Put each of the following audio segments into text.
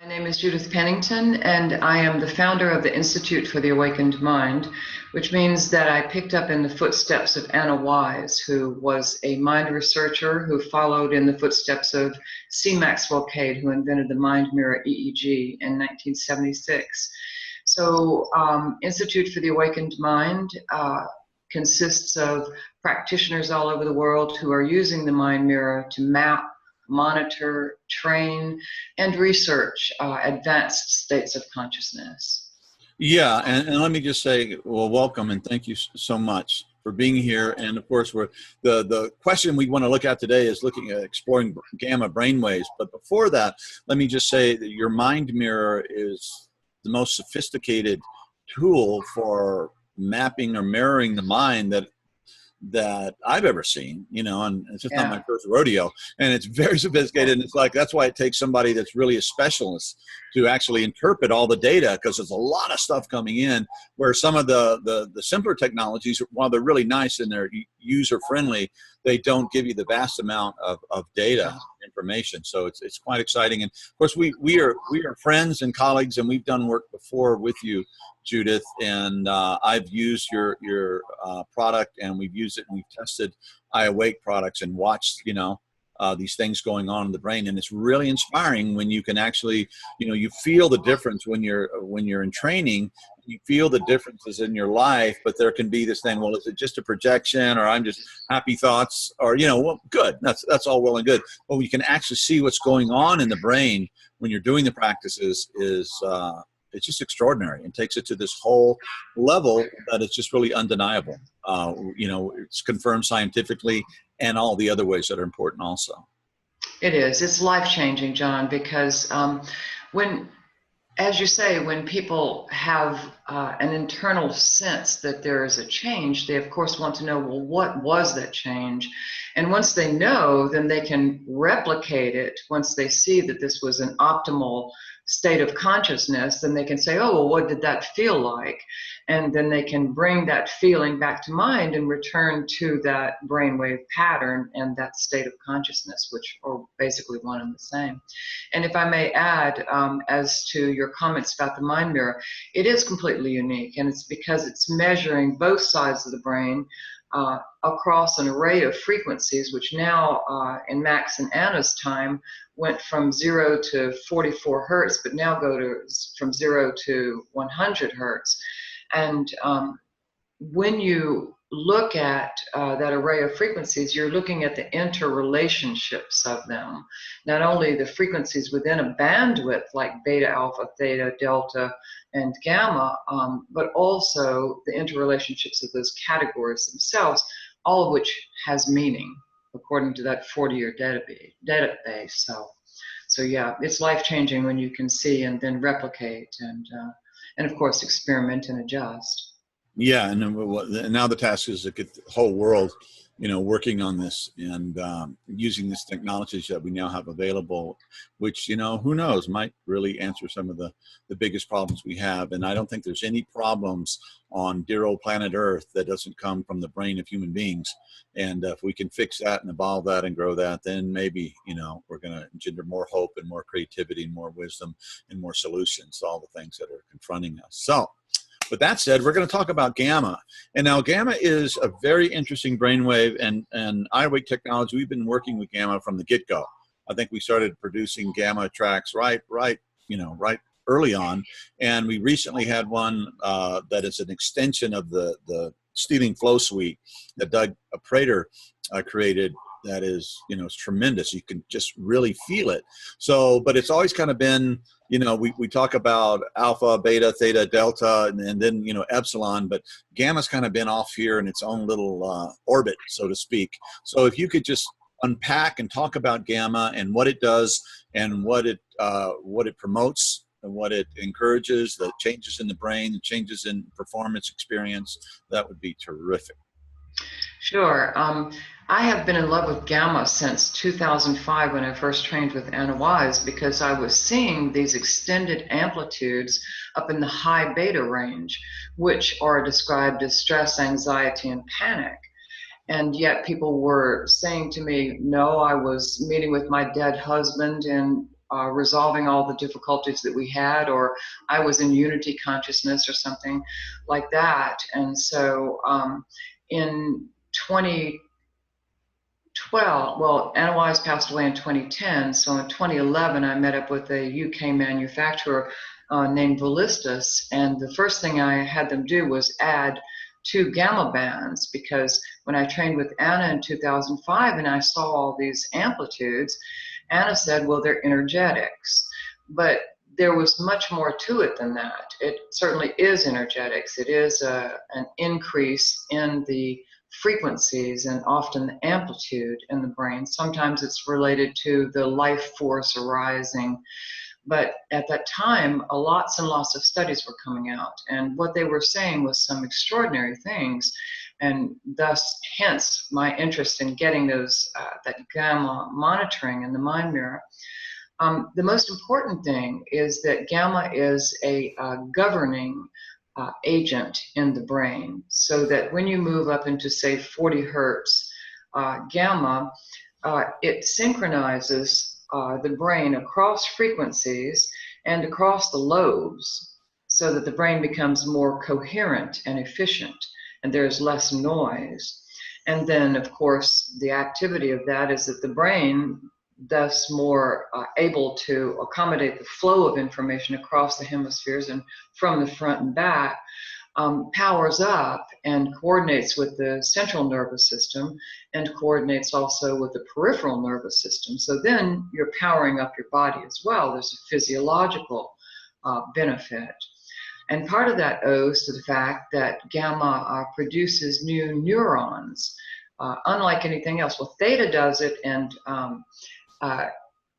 My name is Judith Pennington, and I am the founder of the Institute for the Awakened Mind, which means that I picked up in the footsteps of Anna Wise, who was a mind researcher who followed in the footsteps of C. Maxwell Cade, who invented the mind mirror EEG in 1976. So, Institute for the Awakened Mind consists of practitioners all over the world who are using the mind mirror to map, monitor, train, and research advanced states of consciousness. Yeah, and let me just say, well, welcome and thank you so much for being here. And of course, the question we want to look at today is looking at exploring gamma brainwaves. But before that, let me just say that your mind mirror is the most sophisticated tool for mapping or mirroring the mind that I've ever seen, and it's just not my first rodeo, and it's very sophisticated. And it's like, that's why it takes somebody that's really a specialist to actually interpret all the data, because there's a lot of stuff coming in where some of the simpler technologies, while they're really nice and they're user friendly, they don't give you the vast amount of data information. So it's quite exciting. And of course we are friends and colleagues, and we've done work before with you, Judith, and I've used your product, and we've used it and we've tested iAwake products and watched these things going on in the brain. And it's really inspiring when you can actually you feel the difference when you're in training. You feel the differences in your life, but there can be this thing, well, is it just a projection, or I'm just happy thoughts, or well, good, that's all well and good, but you can actually see what's going on in the brain when you're doing the practices is it's just extraordinary, and takes it to this whole level that it's just really undeniable. It's confirmed scientifically, and all the other ways that are important also. It is. It's life-changing, John, because as you say, when people have an internal sense that there is a change, they of course want to know, well, what was that change? And once they know, then they can replicate it. Once they see that this was an optimal state of consciousness, then they can say, oh, well, what did that feel like? And then they can bring that feeling back to mind and return to that brainwave pattern and that state of consciousness, which are basically one and the same. And if I may add, as to your comments about the mind mirror, it is completely unique, and it's because it's measuring both sides of the brain across an array of frequencies, which now in Max and Anna's time went from 0 to 44 hertz, but now from 0 to 100 hertz. And when you look at that array of frequencies, you're looking at the interrelationships of them. Not only the frequencies within a bandwidth like beta, alpha, theta, delta, and gamma, but also the interrelationships of those categories themselves, all of which has meaning according to that 40-year database. So yeah, it's life-changing when you can see and then replicate and of course experiment and adjust. Yeah, and now the task is to get the whole world, working on this and using this technologies that we now have available, which, who knows, might really answer some of the biggest problems we have. And I don't think there's any problems on dear old planet Earth that doesn't come from the brain of human beings. And if we can fix that and evolve that and grow that, then maybe, we're going to engender more hope and more creativity and more wisdom and more solutions to all the things that are confronting us. So, with that said, we're going to talk about gamma. And now gamma is a very interesting brainwave, and iAwake technology, we've been working with gamma from the get-go. I think we started producing gamma tracks right early on. And we recently had one that is an extension of the Stealing Flow suite that Doug Prater created. That is, it's tremendous. You can just really feel it. So, but it's always kind of been, we talk about alpha, beta, theta, delta, and then, epsilon, but gamma's kind of been off here in its own little orbit, so to speak. So if you could just unpack and talk about gamma and what it does and what it promotes and what it encourages, the changes in the brain, the changes in performance experience, that would be terrific. Sure. I have been in love with gamma since 2005 when I first trained with Anna Wise, because I was seeing these extended amplitudes up in the high beta range, which are described as stress, anxiety, and panic. And yet people were saying to me, no, I was meeting with my dead husband in resolving all the difficulties that we had, or I was in unity consciousness or something like that. And so in 2012, well, Anna Wise passed away in 2010. So in 2011, I met up with a UK manufacturer named Volistus. And the first thing I had them do was add 2 gamma bands, because when I trained with Anna in 2005 and I saw all these amplitudes, Anna said, well, they're energetics. But there was much more to it than that. It certainly is energetics. It is an increase in the frequencies and often the amplitude in the brain. Sometimes it's related to the life force arising. But at that time, lots and lots of studies were coming out. And what they were saying was some extraordinary things. And thus, hence, my interest in getting those that gamma monitoring in the mind mirror. The most important thing is that gamma is a governing agent in the brain, so that when you move up into, say, 40 hertz gamma, it synchronizes the brain across frequencies and across the lobes, so that the brain becomes more coherent and efficient, and there's less noise. And then, of course, the activity of that is that the brain, thus more able to accommodate the flow of information across the hemispheres and from the front and back, powers up and coordinates with the central nervous system and coordinates also with the peripheral nervous system. So then you're powering up your body as well. There's a physiological benefit. And part of that owes to the fact that gamma produces new neurons, unlike anything else. Well, theta does it, and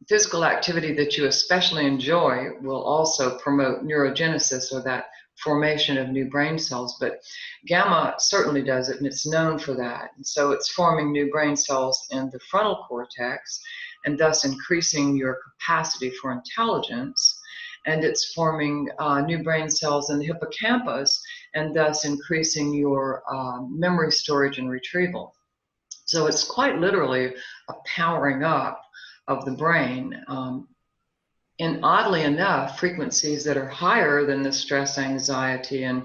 physical activity that you especially enjoy will also promote neurogenesis, or that formation of new brain cells. But gamma certainly does it, and it's known for that. And so it's forming new brain cells in the frontal cortex, and thus increasing your capacity for intelligence. And it's forming new brain cells in the hippocampus, and thus increasing your memory storage and retrieval. So it's quite literally a powering up of the brain. And oddly enough, frequencies that are higher than the stress, anxiety, and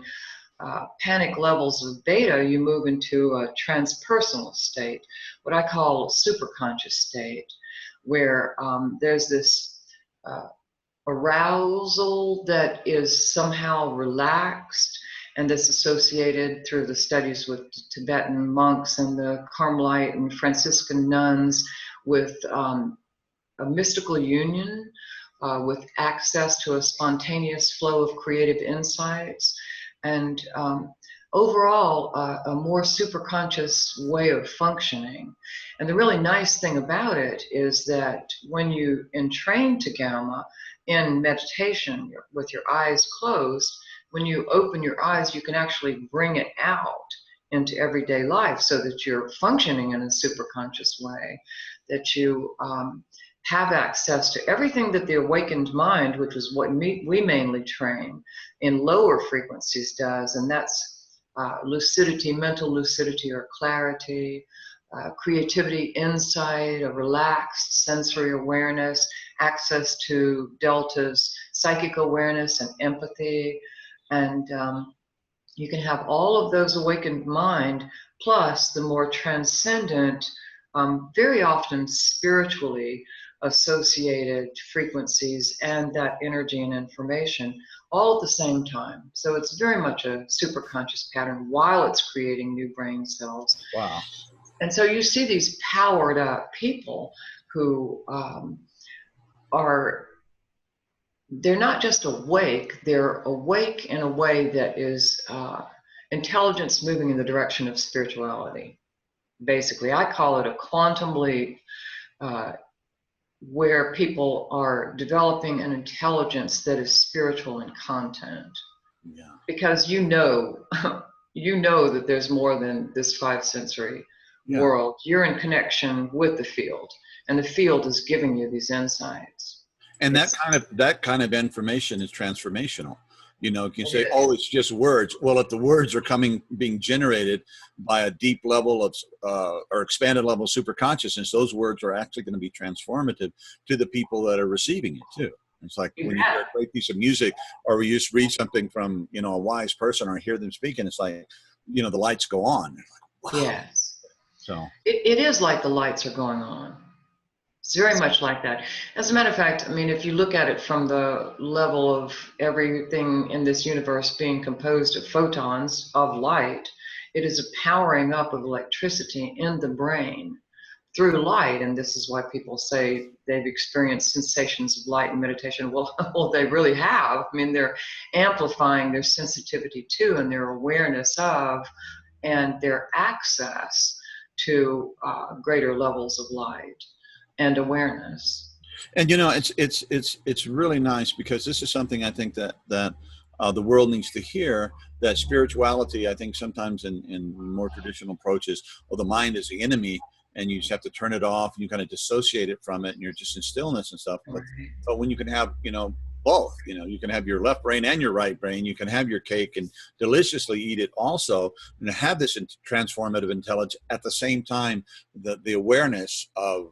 panic levels of beta, you move into a transpersonal state, what I call a superconscious state, where there's this arousal that is somehow relaxed, and that's associated through the studies with Tibetan monks and the Carmelite and Franciscan nuns with a mystical union, with access to a spontaneous flow of creative insights, and overall a more superconscious way of functioning. And the really nice thing about it is that when you entrain to gamma in meditation with your eyes closed, when you open your eyes, you can actually bring it out into everyday life, so that you're functioning in a superconscious way, that you have access to everything that the awakened mind, which is what we mainly train in lower frequencies, does. And that's lucidity, mental lucidity or clarity, creativity, insight, a relaxed sensory awareness, access to deltas, psychic awareness and empathy. And you can have all of those awakened mind, plus the more transcendent, very often spiritually associated frequencies and that energy and information all at the same time. So it's very much a superconscious pattern while it's creating new brain cells. Wow. And so you see these powered up people who they're not just awake, they're awake in a way that is intelligence moving in the direction of spirituality. Basically, I call it a quantum leap, where people are developing an intelligence that is spiritual in content. Yeah. Because you know that there's more than this five sensory world. You're in connection with the field, and the field is giving you these insights. And that kind of information is transformational. You know, you can say, oh, it's just words. Well, if the words are being generated by a deep level of or expanded level of superconsciousness, those words are actually going to be transformative to the people that are receiving it too. It's like when you hear a great piece of music, or you just read something from, you know, a wise person, or hear them speaking, it's like, you know, the lights go on. Like, wow. Yes. So it is like the lights are going on. It's very much like that. As a matter of fact, I mean, if you look at it from the level of everything in this universe being composed of photons of light, it is a powering up of electricity in the brain through light. And this is why people say they've experienced sensations of light in meditation. Well, they really have. I mean, they're amplifying their sensitivity to and their awareness of and their access to greater levels of light and awareness. And you know, it's really nice, because this is something I think that the world needs to hear. That spirituality, I think sometimes in more traditional approaches, well, the mind is the enemy, and you just have to turn it off, and you kind of dissociate it from it, and you're just in stillness and stuff. Right. But when you can have, you know, both, you know, you can have your left brain and your right brain, you can have your cake and deliciously eat it also, and have this transformative intelligence at the same time, the awareness of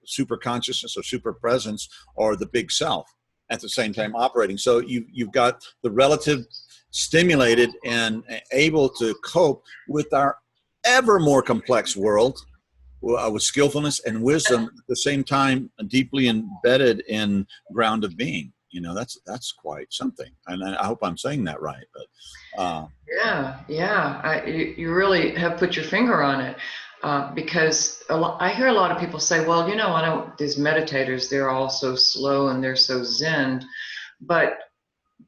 super consciousness or super presence, or the big self at the same time operating. So you've got the relative stimulated and able to cope with our ever more complex world with skillfulness and wisdom, at the same time deeply embedded in ground of being. You know, that's quite something, and I hope I'm saying that right. But you really have put your finger on it. Because I hear a lot of people say, well, you know, these meditators, they're all so slow and they're so zen. But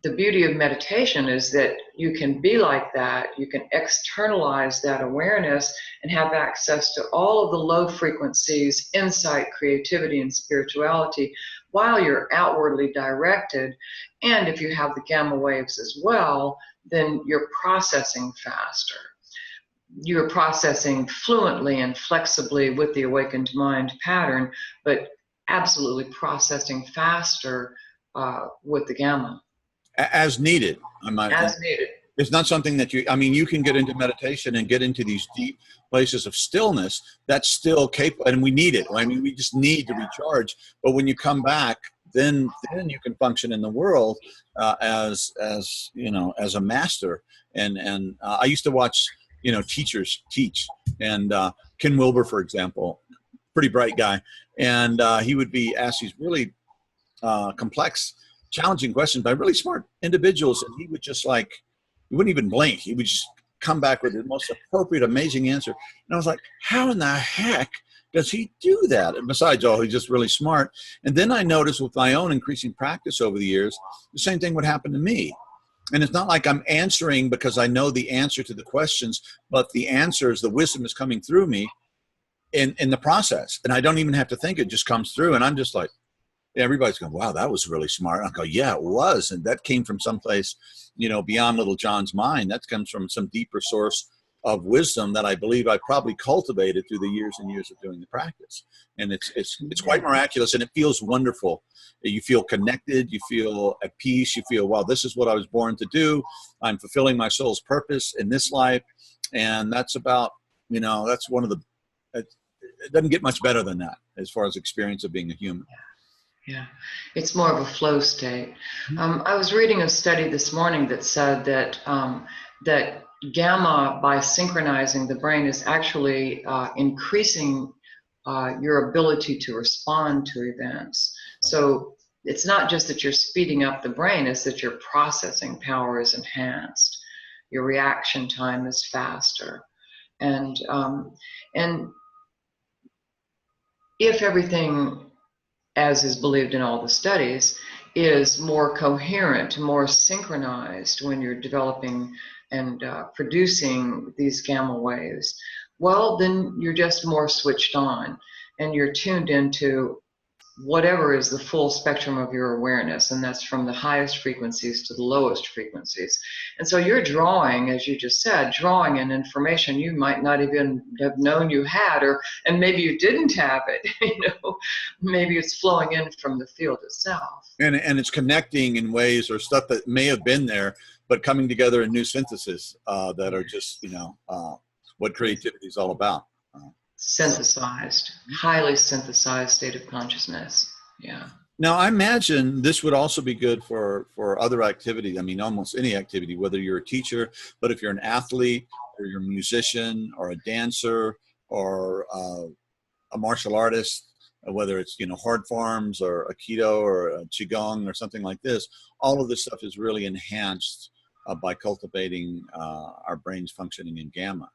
the beauty of meditation is that you can be like that. You can externalize that awareness and have access to all of the low frequencies, insight, creativity, and spirituality while you're outwardly directed. And if you have the gamma waves as well, then you're processing faster. You're processing fluently and flexibly with the awakened mind pattern, but absolutely processing faster with the gamma. As needed. As needed. It's not something that you can get into meditation and get into these deep places of stillness. That's still capable, and we need it. I mean, we just need to recharge. But when you come back, then you can function in the world as you know, as a master. And I used to watch, you know, teachers teach, and Ken Wilber, for example, pretty bright guy, and he would be asked these really complex, challenging questions by really smart individuals, and he would just he wouldn't even blink. He would just come back with the most appropriate, amazing answer. And I was like, how in the heck does he do that? And besides, he's just really smart. And then I noticed with my own increasing practice over the years, the same thing would happen to me. And it's not like I'm answering because I know the answer to the questions, but the answers, the wisdom is coming through me in the process. And I don't even have to think, it just comes through. And I'm just like, everybody's going, wow, that was really smart. I go, yeah, it was. And that came from someplace, you know, beyond little John's mind. That comes from some deeper source of wisdom that I believe I probably cultivated through the years and years of doing the practice. And it's quite miraculous, and it feels wonderful. You feel connected, you feel at peace, you feel, wow, this is what I was born to do. I'm fulfilling my soul's purpose in this life. And that's about, you know, that's one of the, it doesn't get much better than that as far as experience of being a human. Yeah, it's more of a flow state. I was reading a study this morning that said that that gamma, by synchronizing the brain, is actually increasing your ability to respond to events. So it's not just that you're speeding up the brain, it's that your processing power is enhanced. Your reaction time is faster. And if everything, as is believed in all the studies, is more coherent, more synchronized when you're developing and producing these gamma waves, well, then you're just more switched on, and you're tuned into whatever is the full spectrum of your awareness, and that's from the highest frequencies to the lowest frequencies. And so you're drawing, as you just said, drawing in information you might not even have known you had, or and maybe you didn't have it. Maybe it's flowing in from the field itself. And it's connecting in ways or stuff that may have been there, but coming together in new synthesis that are just, what creativity is all about. Synthesized, highly synthesized state of consciousness. Yeah. Now, I imagine this would also be good for other activity. I mean, almost any activity, whether you're a teacher, but if you're an athlete or you're a musician or a dancer or a martial artist, whether it's, hard farms or Aikido or Qigong or something like this, all of this stuff is really enhanced by cultivating our brains functioning in gamma.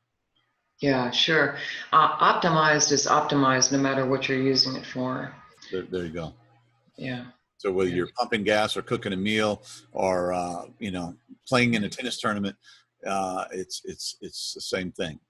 Yeah, sure. Optimized is optimized no matter what you're using it for. There you go. Yeah. So whether you're pumping gas or cooking a meal or, playing in a tennis tournament, it's the same thing.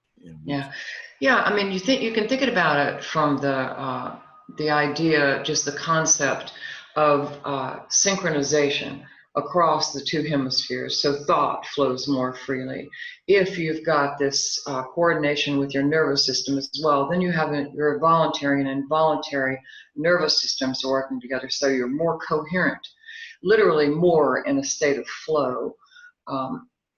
Yeah. Yeah. I mean, you can think about it from the idea, just the concept of synchronization across the two hemispheres, so thought flows more freely. If you've got this coordination with your nervous system as well, then you have your voluntary and involuntary nervous systems working together, so you're more coherent, literally more in a state of flow.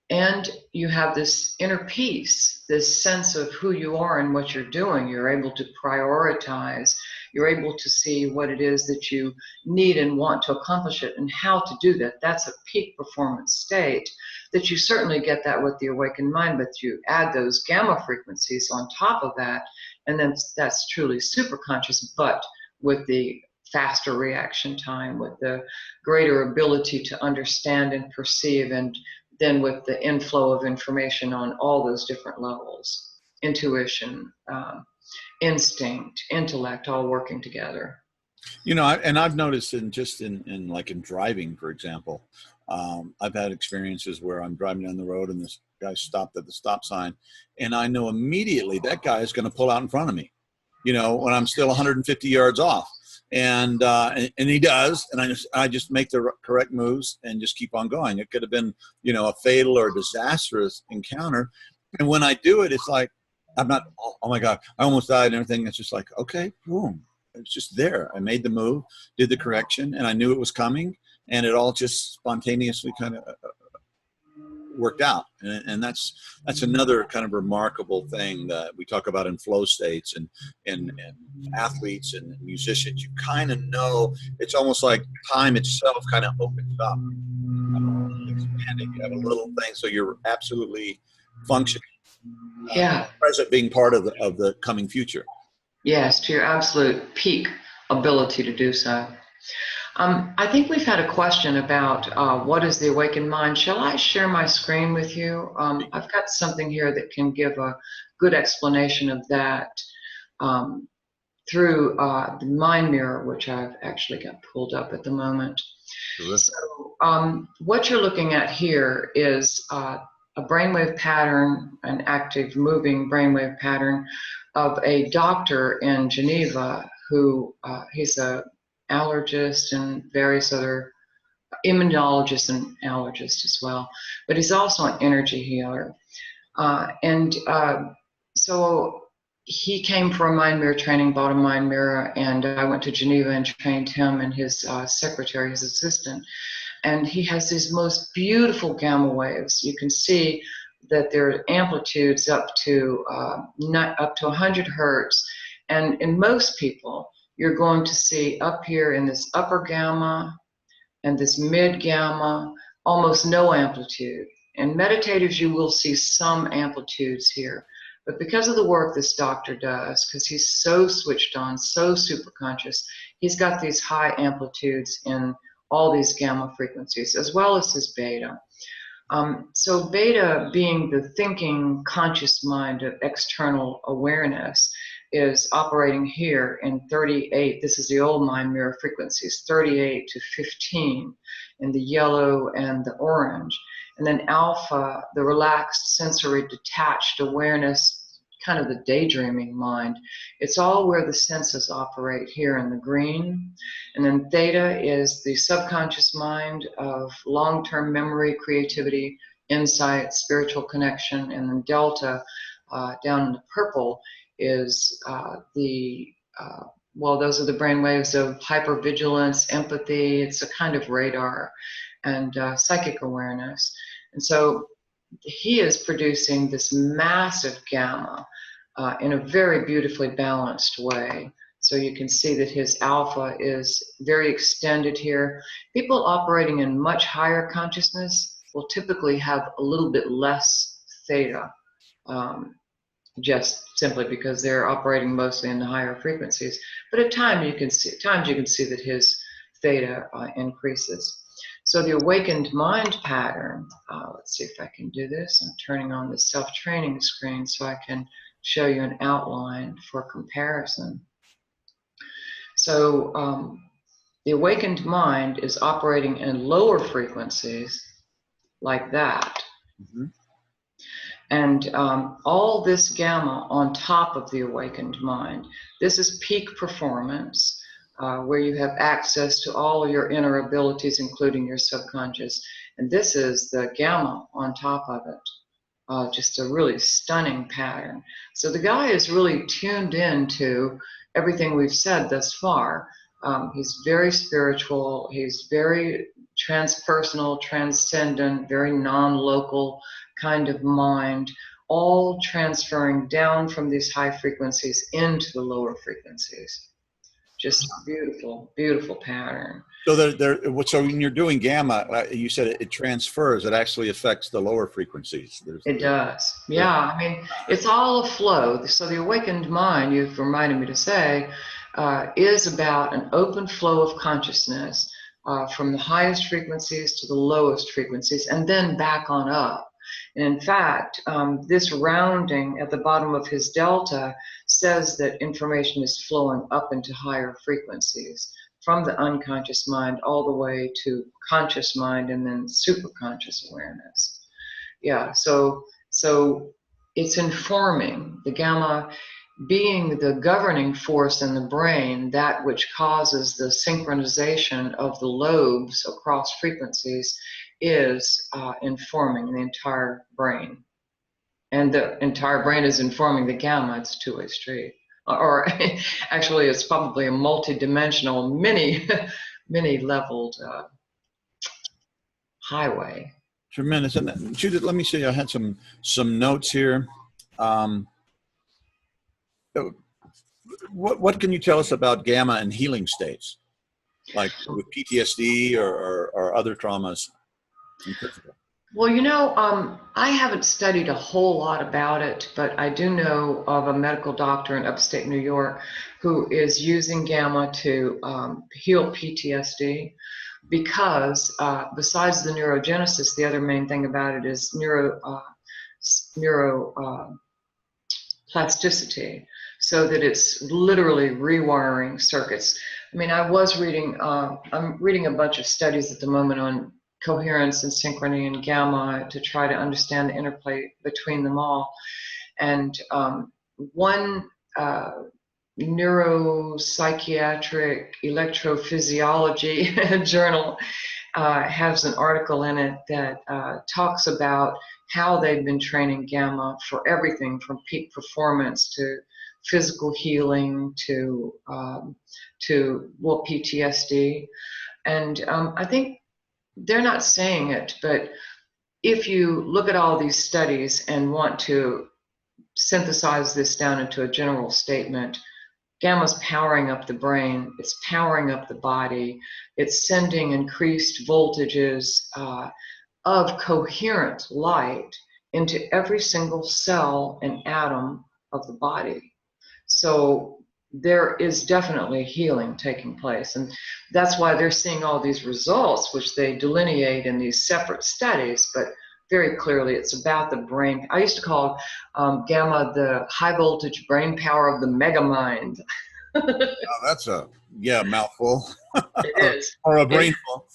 And you have this inner peace, this sense of who you are and what you're doing. You're able to prioritize. You're able to see what it is that you need and want to accomplish it and how to do that. That's a peak performance state that you certainly get that with the awakened mind, but you add those gamma frequencies on top of that, and then that's truly super conscious, but with the faster reaction time, with the greater ability to understand and perceive, and then with the inflow of information on all those different levels, intuition, instinct, intellect, all working together. And I've noticed in driving, for example, I've had experiences where I'm driving down the road and this guy stopped at the stop sign, and I know immediately that guy is going to pull out in front of me, when I'm still 150 yards off. And he does, and I just make the correct moves and just keep on going. It could have been, a fatal or disastrous encounter. And when I do it, it's like, I'm not, oh my God, I almost died and everything. It's just like, okay, boom. It's just there. I made the move, did the correction, and I knew it was coming, and it all just spontaneously kind of worked out. And that's another kind of remarkable thing that we talk about in flow states and athletes and musicians. You kind of know, it's almost like time itself kind of opens up, expanding. You have a little thing, so you're absolutely functioning. Present being part of the coming future. Yes, to your absolute peak ability to do so. I think we've had a question about what is the awakened mind. Shall I share my screen with you? I've got something here that can give a good explanation of that through the mind mirror, which I've actually got pulled up at the moment. Sure. So what you're looking at here is a brainwave pattern, an active moving brainwave pattern of a doctor in Geneva who he's a allergist and various other immunologists and allergists as well, but he's also an energy healer. So he came for a mind mirror training, bought a mind mirror, and I went to Geneva and trained him and his secretary, his assistant. And he has these most beautiful gamma waves. You can see that there are amplitudes up to 100 hertz. And in most people, you're going to see up here in this upper gamma and this mid gamma, almost no amplitude. In meditators, you will see some amplitudes here. But because of the work this doctor does, because he's so switched on, so super conscious, he's got these high amplitudes in all these gamma frequencies, as well as his beta. So beta, being the thinking conscious mind of external awareness, is operating here in 38. This is the old mind mirror frequencies, 38 to 15 in the yellow and the orange. And then alpha, the relaxed sensory detached awareness, kind of the daydreaming mind. It's all where the senses operate here in the green. And then theta is the subconscious mind of long-term memory, creativity, insight, spiritual connection. And then delta, down in the purple, is well, those are the brain waves of hypervigilance, empathy. It's a kind of radar and psychic awareness. And so he is producing this massive gamma in a very beautifully balanced way. So you can see that his alpha is very extended here. People operating in much higher consciousness will typically have a little bit less theta, just simply because they're operating mostly in the higher frequencies. But at times you can see that his theta increases. So the awakened mind pattern, let's see if I can do this. I'm turning on the self-training screen so I can show you an outline for comparison. So the awakened mind is operating in lower frequencies like that. Mm-hmm. And all this gamma on top of the awakened mind, this is peak performance, where you have access to all of your inner abilities, including your subconscious. And this is the gamma on top of it. Just a really stunning pattern. So the guy is really tuned in to everything we've said thus far. He's very spiritual. He's very transpersonal, transcendent, very non-local kind of mind, all transferring down from these high frequencies into the lower frequencies. Just beautiful, beautiful pattern. So so when you're doing gamma, you said it transfers. It actually affects the lower frequencies. It does. Yeah. I mean, it's all a flow. So the awakened mind, you've reminded me to say, is about an open flow of consciousness from the highest frequencies to the lowest frequencies, and then back on up. And in fact, this rounding at the bottom of his delta says that information is flowing up into higher frequencies from the unconscious mind all the way to conscious mind and then superconscious awareness. Yeah, so it's informing, the gamma being the governing force in the brain, that which causes the synchronization of the lobes across frequencies, is informing the entire brain. And the entire brain is informing the gamma. It's a two-way street. Or actually, it's probably a multi-dimensional, many-leveled highway. Tremendous. And Judith, let me see. I had some notes here. What can you tell us about gamma and healing states, like with PTSD or other traumas? Well, I haven't studied a whole lot about it, but I do know of a medical doctor in upstate New York who is using gamma to heal PTSD, because besides the neurogenesis, the other main thing about it is neuroplasticity, so that it's literally rewiring circuits. I mean, I'm reading a bunch of studies at the moment on coherence and synchrony and gamma to try to understand the interplay between them all. And one neuropsychiatric electrophysiology journal has an article in it that talks about how they've been training gamma for everything from peak performance to physical healing to PTSD. And I think they're not saying it, but if you look at all these studies and want to synthesize this down into a general statement, gamma's powering up the brain, it's powering up the body, it's sending increased voltages of coherent light into every single cell and atom of the body. So there is definitely healing taking place. And that's why they're seeing all these results, which they delineate in these separate studies, but very clearly it's about the brain. I used to call gamma the high voltage brain power of the mega mind. Oh, that's a mouthful. It is. Or a brainful.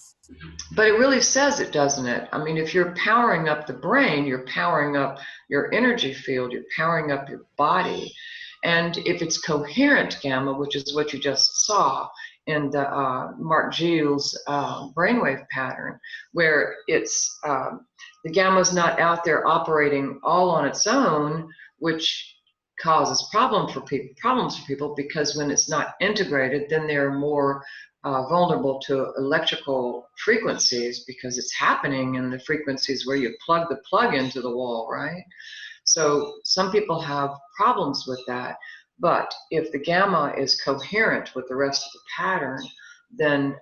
But it really says it, doesn't it? I mean, if you're powering up the brain, you're powering up your energy field, you're powering up your body. And if it's coherent gamma, which is what you just saw in the Mark Gilles brainwave pattern, where it's the gamma is not out there operating all on its own, which causes problems for people, because when it's not integrated, then they're more vulnerable to electrical frequencies, because it's happening in the frequencies where you plug the plug into the wall, right? So some people have problems with that. But if the gamma is coherent with the rest of the pattern, then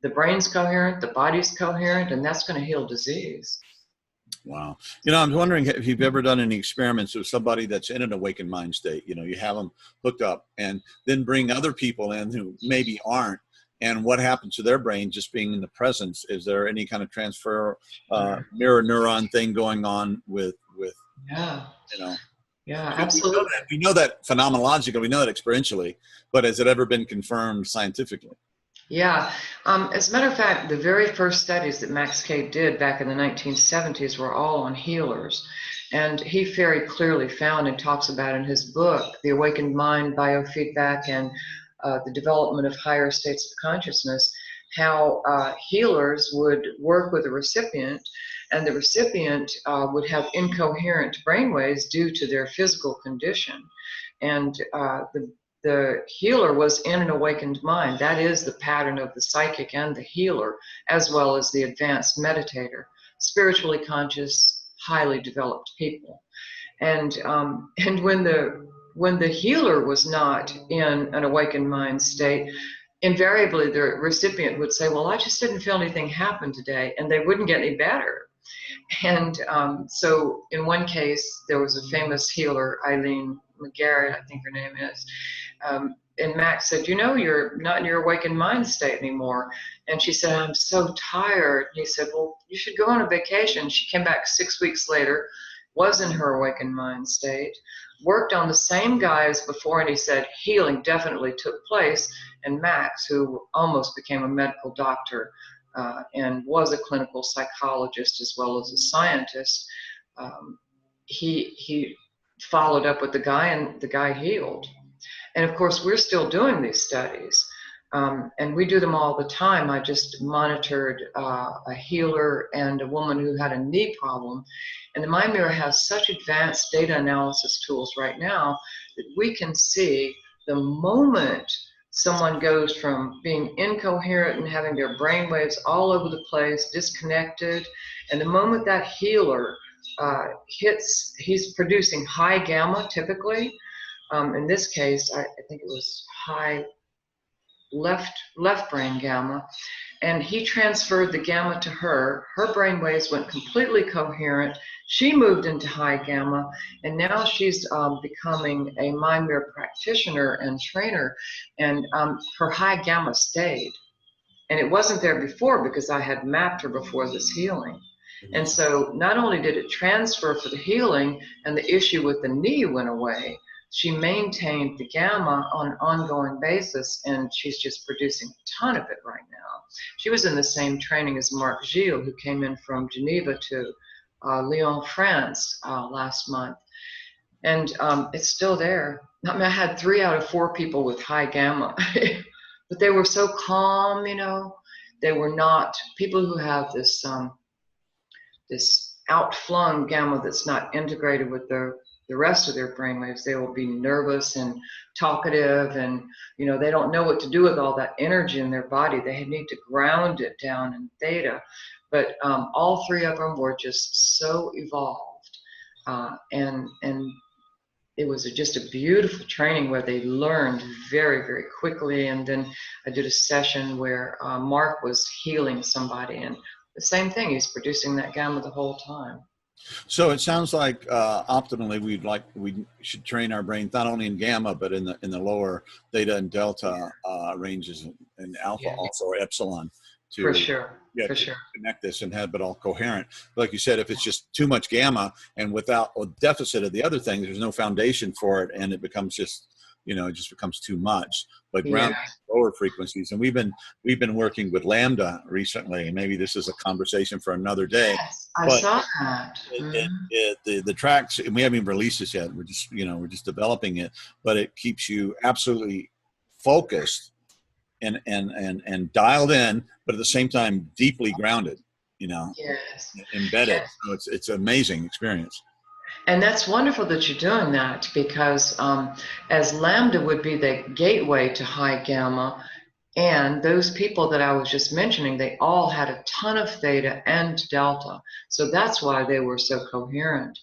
the brain's coherent, the body's coherent, and that's going to heal disease. Wow. You know, I'm wondering if you've ever done any experiments with somebody that's in an awakened mind state. You know, you have them hooked up and then bring other people in who maybe aren't. And what happens to their brain just being in the presence? Is there any kind of transfer, mirror neuron thing going on with Yeah. you know? Yeah, absolutely. We know that phenomenologically, we know that experientially, but has it ever been confirmed scientifically? Yeah. As a matter of fact, the very first studies that Max Cade did back in the 1970s were all on healers. And he very clearly found and talks about in his book, The Awakened Mind, Biofeedback, and the Development of Higher States of Consciousness, how healers would work with a recipient, and the recipient would have incoherent brainwaves due to their physical condition. And the healer was in an awakened mind. That is the pattern of the psychic and the healer, as well as the advanced meditator, spiritually conscious, highly developed people. And when the healer was not in an awakened mind state, invariably the recipient would say, well, I just didn't feel anything happen today, and they wouldn't get any better. And so in one case, there was a famous healer, Eileen McGarrett, I think her name is, and Max said, you know, you're not in your awakened mind state anymore. And she said, I'm so tired. And he said, well, you should go on a vacation. She came back 6 weeks later, was in her awakened mind state, worked on the same guy as before, and he said healing definitely took place. And Max, who almost became a medical doctor and was a clinical psychologist as well as a scientist, he followed up with the guy, and the guy healed. And of course, we're still doing these studies, and we do them all the time. I just monitored a healer and a woman who had a knee problem, and the Mind Mirror has such advanced data analysis tools right now that we can see the moment someone goes from being incoherent and having their brain waves all over the place, disconnected, and the moment that healer he's producing high gamma typically. In this case, I think it was high left brain gamma, and he transferred the gamma to her. Her brain waves went completely coherent. She moved into high gamma, and now she's becoming a Mind Mirror practitioner and trainer, and her high gamma stayed. And it wasn't there before because I had mapped her before this healing. And so not only did it transfer for the healing and the issue with the knee went away, she maintained the gamma on an ongoing basis, and she's just producing a ton of it right now. She was in the same training as Mark Gilles, who came in from Geneva to Lyon, France last month. And it's still there. I mean, I had 3 out of 4 people with high gamma, but they were so calm, you know. They were not people who have this this outflung gamma that's not integrated with the rest of their brainwaves. They will be nervous and talkative, and you know, they don't know what to do with all that energy in their body. They need to ground it down in theta. But all 3 of them were just so evolved, and it was just a beautiful training where they learned very, very quickly. And then I did a session where Mark was healing somebody, and the same thing, he's producing that gamma the whole time. So it sounds like optimally we should train our brain not only in gamma but in the lower theta and delta ranges, and alpha, Yeah. also, or epsilon, to For sure. For sure. connect this and have it all coherent. Like you said, if it's just too much gamma and without a deficit of the other things, there's no foundation for it, and it becomes just it just becomes too much. But Yeah. ground lower frequencies, and we've been working with Lambda recently, and maybe this is a conversation for another day. Yes, I But saw that. Mhm. the tracks, and we haven't even released this yet. We're just developing it, but it keeps you absolutely focused and dialed in, but at the same time deeply grounded, Yes. embedded. So it's an amazing experience. And that's wonderful that you're doing that because as lambda would be the gateway to high gamma, and those people that I was just mentioning, they all had a ton of theta and delta. So that's why they were so coherent.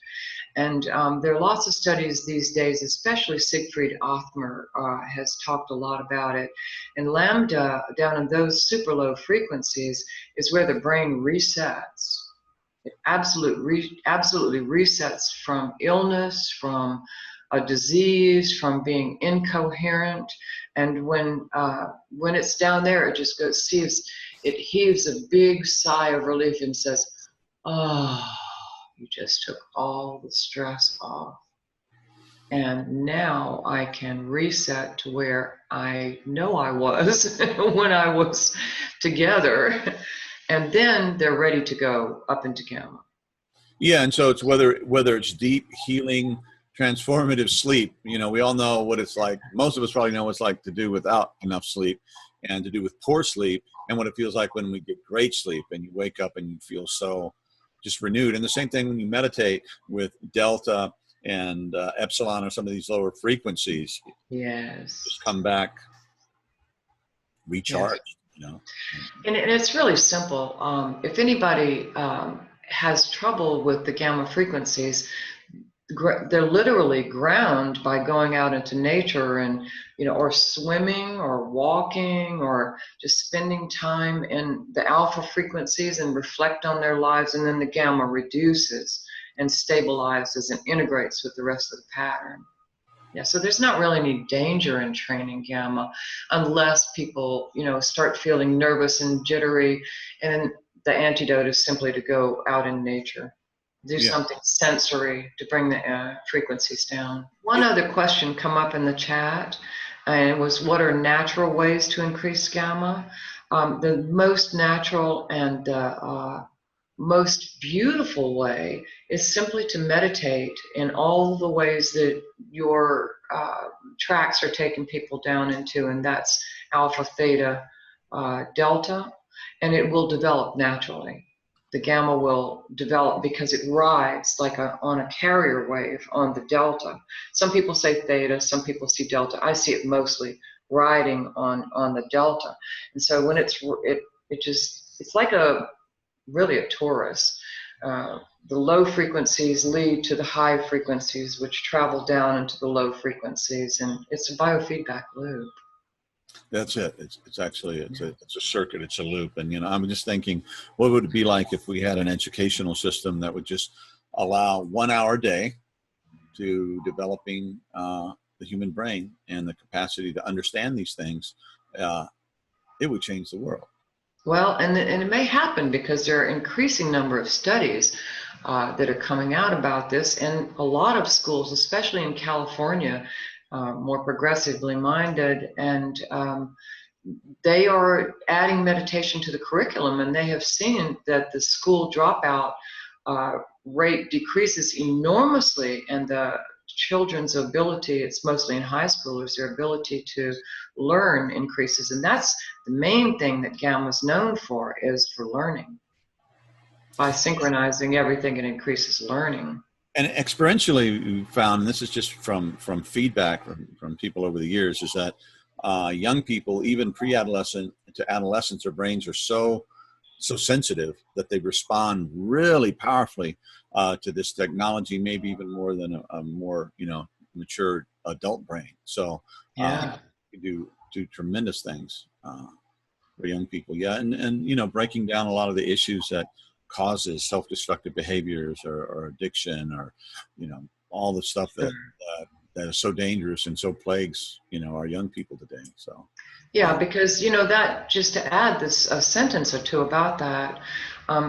And there are lots of studies these days, especially Siegfried Othmer has talked a lot about it. And lambda, down in those super low frequencies, is where the brain resets. It absolutely resets from illness, from a disease, from being incoherent. And when it's down there, it just it heaves a big sigh of relief and says, "Oh, you just took all the stress off. And now I can reset to where I know I was when I was together." And then they're ready to go up into gamma. Yeah, and so it's whether it's deep healing, transformative sleep. We all know what it's like. Most of us probably know what it's like to do without enough sleep, and to do with poor sleep, and what it feels like when we get great sleep and you wake up and you feel so just renewed. And the same thing when you meditate with delta and epsilon or some of these lower frequencies. Yes. Just come back recharged. Yes. And it's really simple. If anybody has trouble with the gamma frequencies, they're literally ground by going out into nature and, or swimming or walking or just spending time in the alpha frequencies and reflect on their lives. And then the gamma reduces and stabilizes and integrates with the rest of the pattern. Yeah, so there's not really any danger in training gamma unless people, start feeling nervous and jittery. And the antidote is simply to go out in nature, do something sensory to bring the frequencies down. One other question come up in the chat, and it was, what are natural ways to increase gamma? The most natural and most beautiful way is simply to meditate in all the ways that your tracks are taking people down into, and that's alpha, theta, delta, and it will develop naturally. The gamma will develop because it rides like on a carrier wave on the delta. Some people say theta, some people see delta. I see it mostly riding on the delta. And so when it's like really a torus. The low frequencies lead to the high frequencies, which travel down into the low frequencies, and it's a biofeedback loop. That's it. It's actually it's a circuit. It's a loop. And I'm just thinking, what would it be like if we had an educational system that would just allow 1 hour a day to developing the human brain and the capacity to understand these things? It would change the world. Well, and it may happen because there are an increasing number of studies that are coming out about this, and a lot of schools, especially in California, more progressively minded, and they are adding meditation to the curriculum, and they have seen that the school dropout rate decreases enormously, and the children's ability, it's mostly in high schoolers, their ability to learn increases. And that's the main thing that gamma is known for, is for learning. By synchronizing everything, it increases learning. And experientially, we found, and this is just from feedback from people over the years, is that young people, even pre-adolescent to adolescents, their brains are so sensitive that they respond really powerfully to this technology, maybe even more than a more mature adult brain. So you do tremendous things for young people. Yeah, and breaking down a lot of the issues that causes self-destructive behaviors or addiction, or all the stuff that is so dangerous and so plagues our young people today. So yeah, because that, just to add this a sentence or two about that,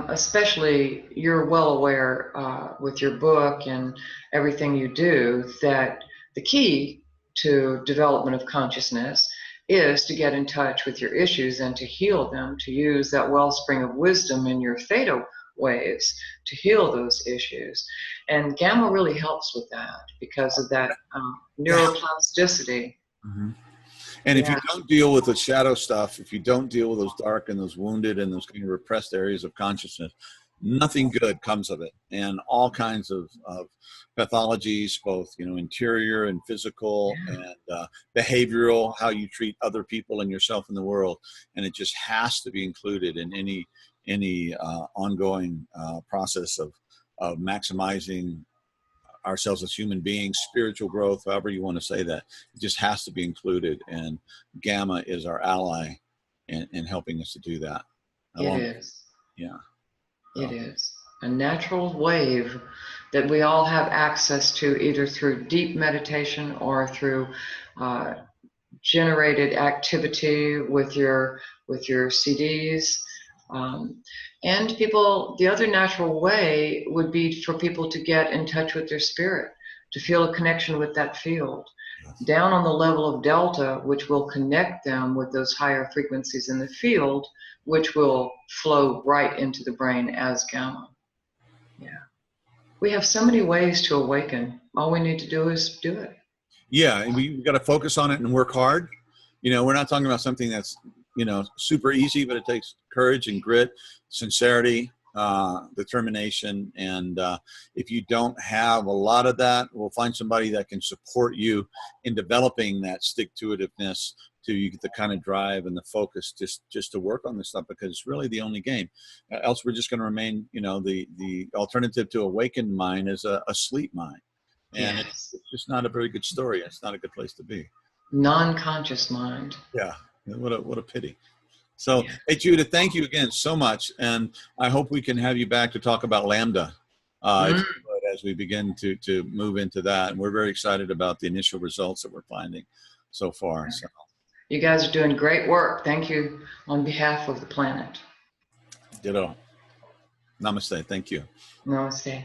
especially you're well aware with your book and everything you do, that the key to development of consciousness is to get in touch with your issues and to heal them, to use that wellspring of wisdom in your theta waves to heal those issues. And gamma really helps with that because of that neuroplasticity. Mm-hmm. And if you don't deal with the shadow stuff, if you don't deal with those dark and those wounded and those kind of repressed areas of consciousness, nothing good comes of it. And all kinds of pathologies, both, you know, interior and physical and behavioral, how you treat other people and yourself in the world. And it just has to be included in any ongoing process of maximizing ourselves as human beings, spiritual growth, however you want to say that. It just has to be included, and gamma is our ally in helping us to do that. It is. Yeah. It is a natural wave that we all have access to, either through deep meditation or through generated activity with your CDs. And people, the other natural way would be for people to get in touch with their spirit, to feel a connection with that field, down on the level of delta, which will connect them with those higher frequencies in the field, which will flow right into the brain as gamma. Yeah. We have so many ways to awaken. All we need to do is do it. Yeah, and we got to focus on it and work hard. You know, we're not talking about something that's, you know, super easy, but it takes courage and grit, sincerity, determination. And if you don't have a lot of that, we'll find somebody that can support you in developing that stick-to-itiveness, to you get the kind of drive and the focus just to work on this stuff, because it's really the only game. Else we're just going to remain, you know, the alternative to awakened mind is a sleep mind. And it's just not a very good story. It's not a good place to be. Non-conscious mind. Yeah. What a pity. So, hey, Judith, thank you again so much. And I hope we can have you back to talk about Lambda as we begin to move into that. And we're very excited about the initial results that we're finding so far. So. You guys are doing great work. Thank you on behalf of the planet. Ditto. Namaste. Thank you. Namaste.